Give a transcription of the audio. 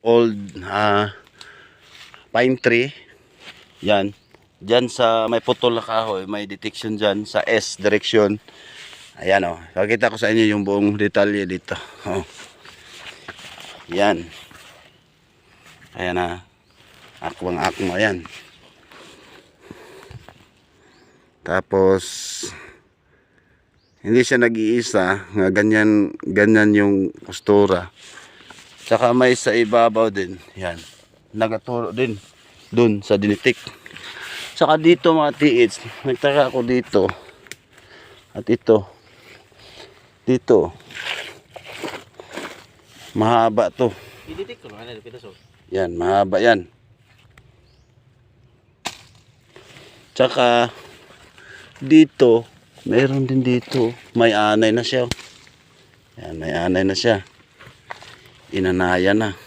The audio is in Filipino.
old pine tree. Yan. Diyan sa may putol na kahoy, may detection dyan sa S direction. Ayan o. Pakita ko sa inyo yung buong detalye dito. Oh. Yan. Ayan na. Akwang-akmo. Ayan. Tapos hindi siya nag-iisa. Ganyan yung postura. Tsaka may sa ibabaw din. Yan. Nagaturo din. Dun sa dinitik. Tsaka dito mga tiits, nagtaka ako dito. At ito. Dito. Mahaba to. Yan, mahaba yan. Tsaka dito, meron din dito. May anay na siya. Yan, may anay na siya. Inanaya na.